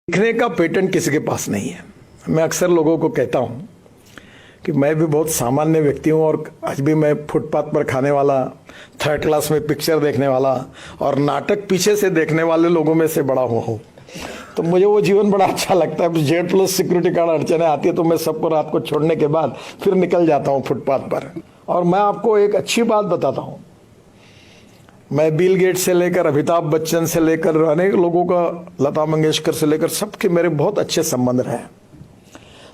सीखने का पेटेंट किसी के पास नहीं है। मैं अक्सर लोगों को कहता हूं कि मैं भी बहुत सामान्य व्यक्ति हूं और आज भी मैं फुटपाथ पर खाने वाला, थर्ड क्लास में पिक्चर देखने वाला और नाटक पीछे से देखने वाले लोगों में से बड़ा हुआ हूं। तो मुझे वो जीवन बड़ा अच्छा लगता है। जेड प्लस सिक्योरिटी गार्ड अड़चने आती है तो मैं सबको रात को छोड़ने के बाद फिर निकल जाता हूँ फुटपाथ पर। और मैं आपको एक अच्छी बात बताता हूँ, मैं बिल गेट से लेकर अमिताभ बच्चन से लेकर अनेक लोगों का, लता मंगेशकर से लेकर सबके मेरे बहुत अच्छे संबंध रहे।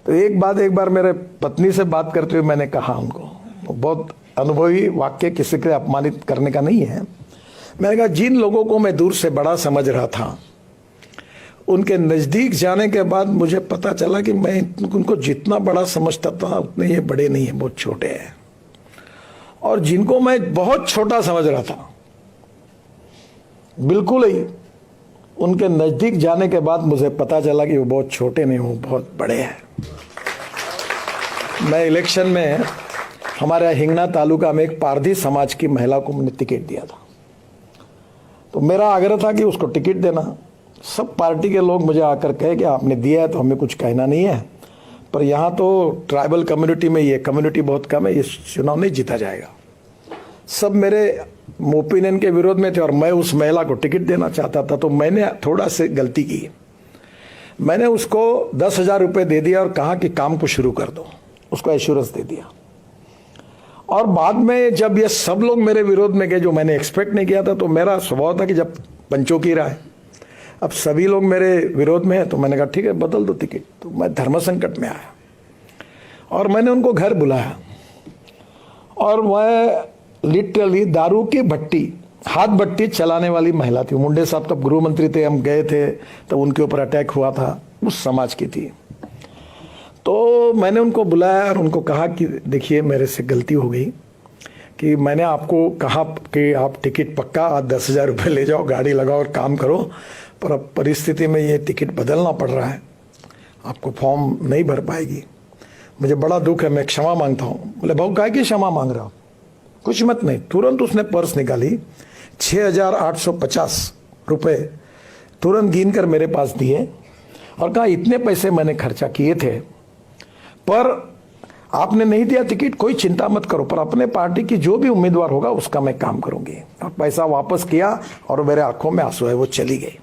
तो एक बार मेरे पत्नी से बात करते हुए मैंने कहा उनको, बहुत अनुभवी वाक्य, किसी के अपमानित करने का नहीं है। मैंने कहा जिन लोगों को मैं दूर से बड़ा समझ रहा था, उनके नज़दीक जाने के बाद मुझे पता चला कि मैं उनको जितना बड़ा समझता था उतने ये बड़े नहीं है, बहुत छोटे हैं। और जिनको मैं बहुत छोटा समझ रहा था बिल्कुल ही, उनके नज़दीक जाने के बाद मुझे पता चला कि वो बहुत छोटे नहीं, वो बहुत बड़े हैं। मैं इलेक्शन में हमारे हिंगना तालुका में एक पारधी समाज की महिला को मैंने टिकट दिया था। तो मेरा आग्रह था कि उसको टिकट देना। सब पार्टी के लोग मुझे आकर कहे कि आपने दिया है तो हमें कुछ कहना नहीं है, पर यहाँ तो ट्राइबल कम्युनिटी में ये कम्युनिटी बहुत कम है, ये चुनाव नहीं जीता जाएगा। सब मेरे ओपिनियन के विरोध में थे और मैं उस महिला को टिकट देना चाहता था। तो मैंने थोड़ा सी गलती की, मैंने उसको 10,000 रुपये दे दिया और कहा कि काम को शुरू कर दो, उसको एश्योरेंस दे दिया। और बाद में जब ये सब लोग मेरे विरोध में गए, जो मैंने एक्सपेक्ट नहीं किया था, तो मेरा स्वभाव था कि जब पंचों की राय, अब सभी लोग मेरे विरोध में हैं, तो मैंने कहा ठीक है बदल दो टिकट। तो मैं धर्म संकट में आया और मैंने उनको घर बुलाया और वह लिटरली दारू की भट्टी, हाथ भट्टी चलाने वाली महिला थी। मुंडे साहब तब गृह मंत्री थे, हम गए थे तो उनके ऊपर अटैक हुआ था, उस समाज की थी। तो मैंने उनको बुलाया और उनको कहा कि देखिए मेरे से गलती हो गई कि मैंने आपको कहा कि आप टिकट पक्का 10,000 रुपये ले जाओ, गाड़ी लगाओ और काम करो, पर अब परिस्थिति में ये टिकट बदलना पड़ रहा है, आपको फॉर्म नहीं भर पाएगी, मुझे बड़ा दुख है, मैं क्षमा मांगता हूँ। बोले भाऊ काहे की क्षमा मांग रहा हो, कुछ मत नहीं। तुरंत उसने पर्स निकाली, 6,850 रुपये तुरंत गिन कर मेरे पास दिए और कहा इतने पैसे मैंने खर्चा किए थे, पर आपने नहीं दिया टिकट, कोई चिंता मत करो, पर अपने पार्टी की जो भी उम्मीदवार होगा उसका मैं काम करूंगी। और पैसा वापस किया और मेरे आंखों में आंसू है, वो चली गई।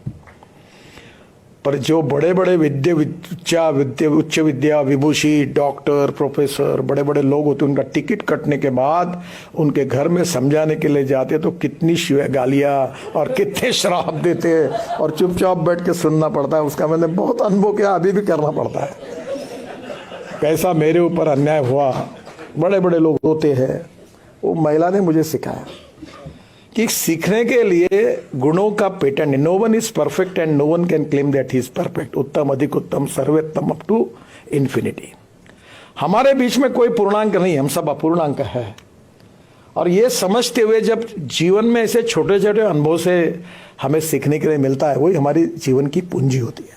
पर जो बड़े बड़े उच्च विद्या विभूषी, डॉक्टर, प्रोफेसर, बड़े बड़े लोग होते, उनका टिकट कटने के बाद उनके घर में समझाने के लिए जाते तो कितनी गालियाँ और कितने श्राप देते और चुपचाप बैठ के सुनना पड़ता है। उसका मैंने बहुत अनुभव किया, अभी भी करना पड़ता है। कैसा मेरे ऊपर अन्याय हुआ, बड़े बड़े लोग होते हैं। वो महिला ने मुझे सिखाया कि सीखने के लिए गुणों का patent, no one is perfect and no one can claim that he is perfect. उत्तम, अधिक उत्तम, सर्वोत्तम, अप टू इन्फिनिटी। हमारे बीच में कोई पूर्णांक नहीं, हम सब अपूर्णांक है। और ये समझते हुए जब जीवन में ऐसे छोटे छोटे अनुभव से हमें सीखने के लिए मिलता है, वही हमारी जीवन की पूंजी होती है।